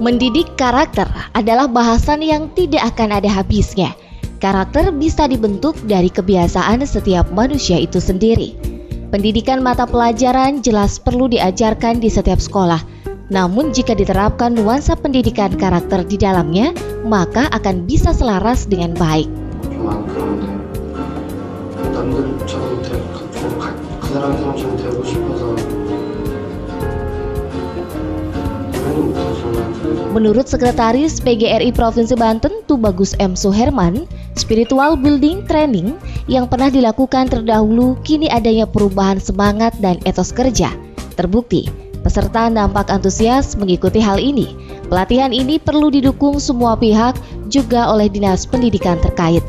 Mendidik karakter adalah bahasan yang tidak akan ada habisnya. Karakter bisa dibentuk dari kebiasaan setiap manusia itu sendiri. Pendidikan mata pelajaran jelas perlu diajarkan di setiap sekolah. Namun jika diterapkan nuansa pendidikan karakter di dalamnya, maka akan bisa selaras dengan baik. Menurut Sekretaris PGRI Provinsi Banten, Tubagus M. Suherman, spiritual building training yang pernah dilakukan terdahulu kini adanya perubahan semangat dan etos kerja. Terbukti, peserta nampak antusias mengikuti hal ini. Pelatihan ini perlu didukung semua pihak juga oleh Dinas Pendidikan terkait.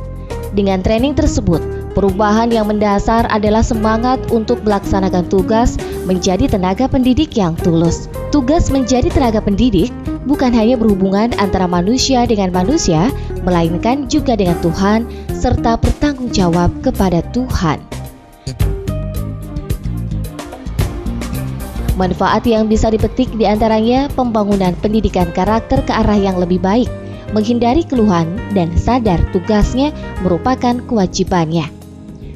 Dengan training tersebut, perubahan yang mendasar adalah semangat untuk melaksanakan tugas menjadi tenaga pendidik yang tulus. Tugas menjadi tenaga pendidik bukan hanya berhubungan antara manusia dengan manusia, melainkan juga dengan Tuhan, serta bertanggung jawab kepada Tuhan. Manfaat yang bisa dipetik diantaranya pembangunan pendidikan karakter ke arah yang lebih baik, menghindari keluhan, dan sadar tugasnya merupakan kewajibannya.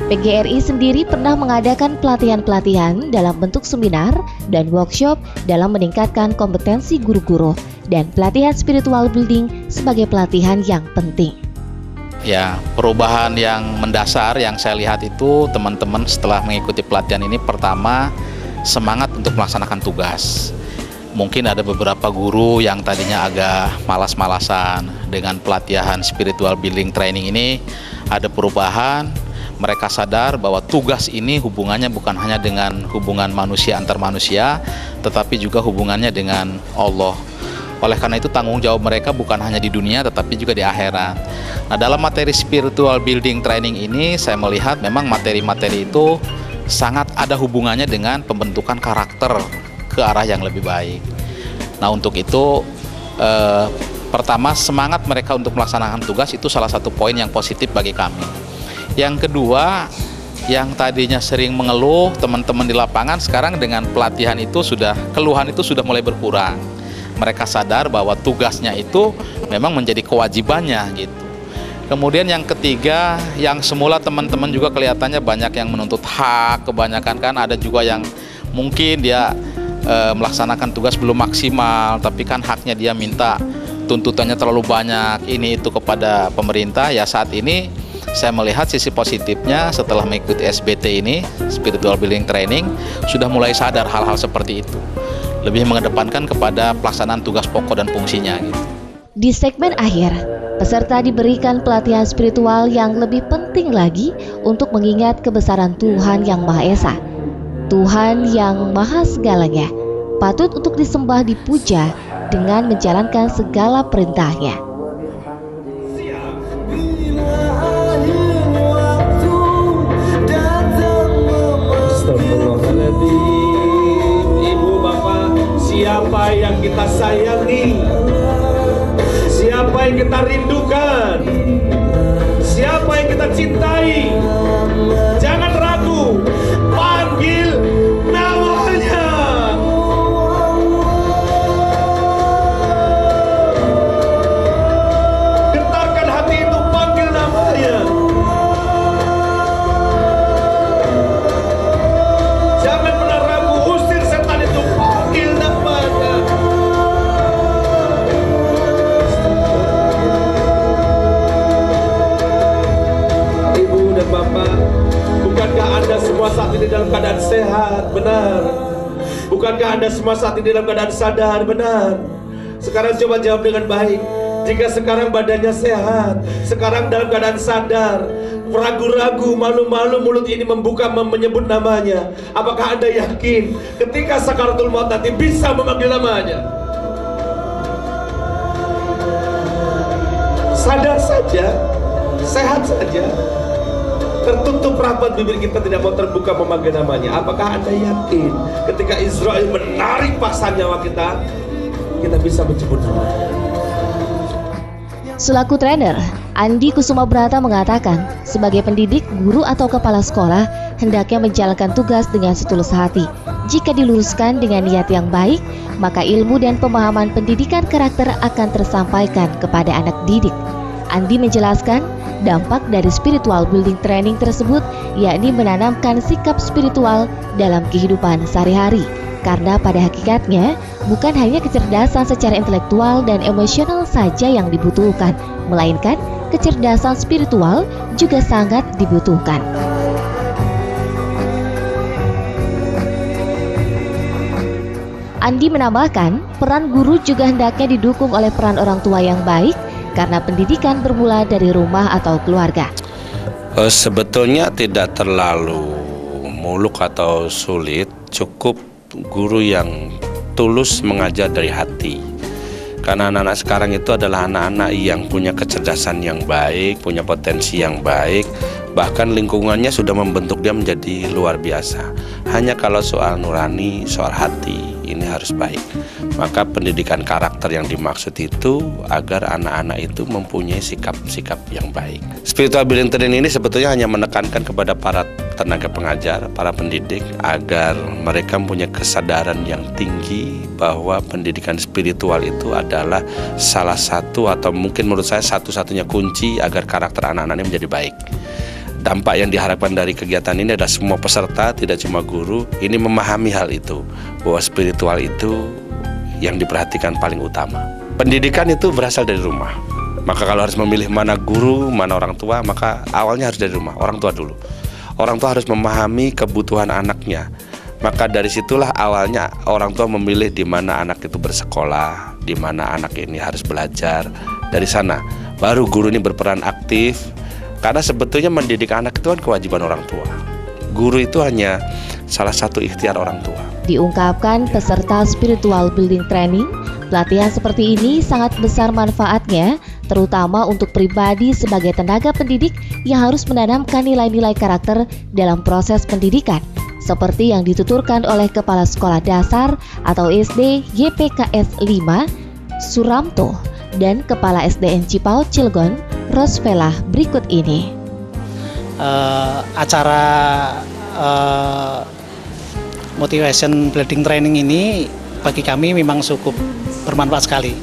PGRI sendiri pernah mengadakan pelatihan-pelatihan dalam bentuk seminar dan workshop dalam meningkatkan kompetensi guru-guru, dan pelatihan spiritual building sebagai pelatihan yang penting. Ya, perubahan yang mendasar yang saya lihat itu teman-teman setelah mengikuti pelatihan ini, pertama semangat untuk melaksanakan tugas. Mungkin ada beberapa guru yang tadinya agak malas-malasan. Dengan pelatihan spiritual building training ini ada perubahan. Mereka sadar bahwa tugas ini hubungannya bukan hanya dengan hubungan manusia antar manusia, tetapi juga hubungannya dengan Allah. Oleh karena itu tanggung jawab mereka bukan hanya di dunia tetapi juga di akhirat. Nah, dalam materi spiritual building training ini saya melihat memang materi-materi itu sangat ada hubungannya dengan pembentukan karakter ke arah yang lebih baik. Nah, untuk itu pertama semangat mereka untuk melaksanakan tugas itu salah satu poin yang positif bagi kami. Yang kedua, yang tadinya sering mengeluh teman-teman di lapangan, sekarang dengan pelatihan itu keluhan itu sudah mulai berkurang. Mereka sadar bahwa tugasnya itu memang menjadi kewajibannya gitu. Kemudian yang ketiga, yang semula teman-teman juga kelihatannya banyak yang menuntut hak, kebanyakan kan ada juga yang mungkin dia melaksanakan tugas belum maksimal, tapi kan haknya dia minta tuntutannya terlalu banyak, ini itu kepada pemerintah. Ya saat ini saya melihat sisi positifnya setelah mengikuti SBT ini, Spiritual Building Training, sudah mulai sadar hal-hal seperti itu. Lebih mengedepankan kepada pelaksanaan tugas pokok dan fungsinya gitu. Di segmen akhir, peserta diberikan pelatihan spiritual yang lebih penting lagi untuk mengingat kebesaran Tuhan yang Maha Esa. Tuhan yang Maha Segalanya, patut untuk disembah dipuja dengan menjalankan segala perintahnya. Ibu bapak, siapa yang kita sayangi, siapa yang kita rindukan, siapa yang kita cintai, jangan ragu, panggil namanya. Getarkan hati itu, panggil namanya. Jangan pernah ragu, usir setan itu, panggil namanya. Ibu dan bapak, bukankah Anda semua saat ini dalam keadaan sehat? Benar. Bukankah Anda semua saat ini dalam keadaan sadar? Benar. Sekarang coba jawab dengan baik. Jika sekarang badannya sehat, sekarang dalam keadaan sadar, ragu-ragu, malu-malu mulut ini menyebut namanya, apakah Anda yakin ketika sakaratul maut nanti bisa memanggil namanya? Sadar saja, sehat saja, tertutup rapat bibir kita tidak mau terbuka memanggil namanya. Apakah Anda yakin ketika Israel menarik paksa nyawa kita bisa menyebut namanya? Selaku trainer, Andi Kusuma Brata mengatakan, sebagai pendidik, guru atau kepala sekolah hendaknya menjalankan tugas dengan setulus hati. jika diluruskan dengan niat yang baik, maka ilmu dan pemahaman pendidikan karakter akan tersampaikan kepada anak didik. Andi menjelaskan, dampak dari spiritual building training tersebut yakni menanamkan sikap spiritual dalam kehidupan sehari-hari. Karena pada hakikatnya, bukan hanya kecerdasan secara intelektual dan emosional saja yang dibutuhkan, melainkan kecerdasan spiritual juga sangat dibutuhkan. Andi menambahkan, peran guru juga hendaknya didukung oleh peran orang tua yang baik karena pendidikan bermula dari rumah atau keluarga. Sebetulnya tidak terlalu muluk atau sulit, cukup guru yang tulus mengajar dari hati. Karena anak-anak sekarang itu adalah anak-anak yang punya kecerdasan yang baik, punya potensi yang baik, bahkan lingkungannya sudah membentuk dia menjadi luar biasa. Hanya kalau soal nurani, soal hati, ini harus baik. Maka pendidikan karakter yang dimaksud itu agar anak-anak itu mempunyai sikap-sikap yang baik. Spiritual building training ini sebetulnya hanya menekankan kepada para tenaga pengajar, para pendidik, agar mereka mempunyai kesadaran yang tinggi bahwa pendidikan spiritual itu adalah salah satu atau mungkin menurut saya satu-satunya kunci agar karakter anak-anak ini menjadi baik. Dampak yang diharapkan dari kegiatan ini adalah semua peserta, tidak cuma guru, ini memahami hal itu, bahwa spiritual itu yang diperhatikan paling utama. Pendidikan itu berasal dari rumah. Maka kalau harus memilih mana guru, mana orang tua, maka awalnya harus dari rumah, orang tua dulu. Orang tua harus memahami kebutuhan anaknya. Maka dari situlah awalnya orang tua memilih di mana anak itu bersekolah, di mana anak ini harus belajar. Dari sana baru guru ini berperan aktif. Karena sebetulnya mendidik anak itu kan kewajiban orang tua. Guru itu hanya salah satu ikhtiar orang tua. Diungkapkan peserta spiritual building training, pelatihan seperti ini sangat besar manfaatnya, terutama untuk pribadi sebagai tenaga pendidik yang harus menanamkan nilai-nilai karakter dalam proses pendidikan, seperti yang dituturkan oleh Kepala Sekolah Dasar atau SD YPKS 5, Suramto, dan Kepala SDN Cipaut Cilegon, Rosvela berikut ini. Acara motivation building training ini bagi kami memang cukup bermanfaat sekali.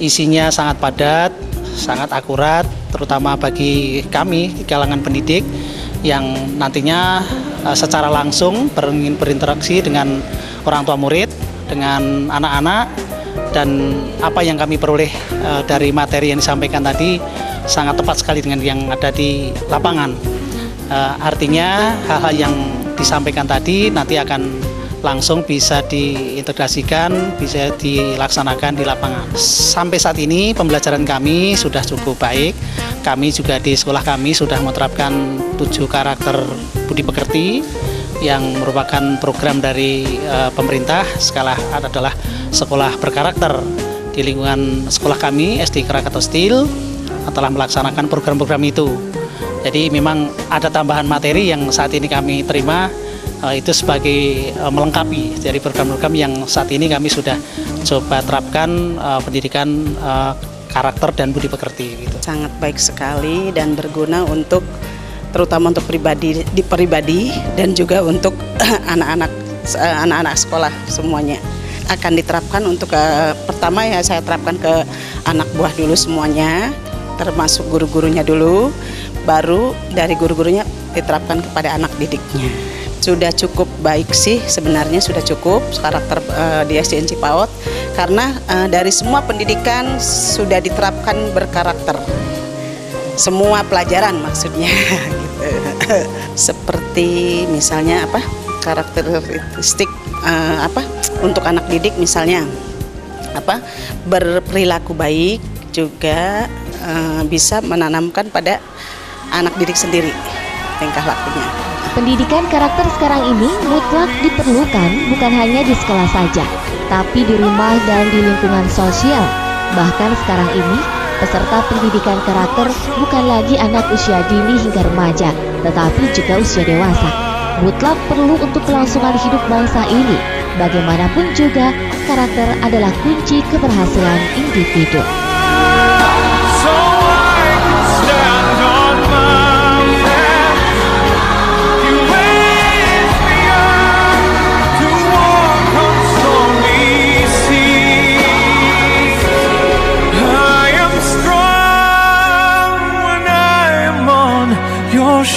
Isinya sangat padat, sangat akurat, terutama bagi kami di kalangan pendidik yang nantinya secara langsung berinteraksi dengan orang tua murid, dengan anak-anak, dan apa yang kami peroleh dari materi yang disampaikan tadi sangat tepat sekali dengan yang ada di lapangan. Artinya hal-hal yang disampaikan tadi nanti akan langsung bisa diintegrasikan, bisa dilaksanakan di lapangan. Sampai saat ini pembelajaran kami sudah cukup baik. Kami juga di sekolah kami sudah menerapkan 7 karakter budi pekerti yang merupakan program dari pemerintah. Skala adalah sekolah berkarakter. Di lingkungan sekolah kami SD Krakatau Steel telah melaksanakan program-program itu. Jadi memang ada tambahan materi yang saat ini kami terima itu sebagai melengkapi dari program-program yang saat ini kami sudah coba terapkan pendidikan karakter dan budi pekerti. Gitu. Sangat baik sekali dan berguna untuk terutama untuk pribadi dan juga untuk anak-anak sekolah semuanya. Akan diterapkan untuk pertama ya saya terapkan ke anak buah dulu semuanya, termasuk guru-gurunya dulu, baru dari guru-gurunya diterapkan kepada anak didiknya. Sudah cukup baik sih sebenarnya, sudah cukup karakter di SDN Cipaut karena dari semua pendidikan sudah diterapkan berkarakter. Semua pelajaran maksudnya gitu. Seperti misalnya karakteristik untuk anak didik misalnya berperilaku baik juga bisa menanamkan pada anak didik sendiri tingkah lakunya. Pendidikan karakter sekarang ini mutlak diperlukan bukan hanya di sekolah saja, tapi di rumah dan di lingkungan sosial. Bahkan sekarang ini, peserta pendidikan karakter bukan lagi anak usia dini hingga remaja, tetapi juga usia dewasa. Mutlak perlu untuk kelangsungan hidup bangsa ini. Bagaimanapun juga, karakter adalah kunci keberhasilan individu.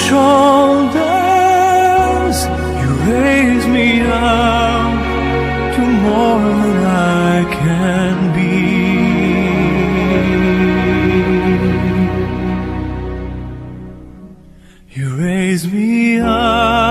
shoulders, you raise me up to more than I can be. You raise me up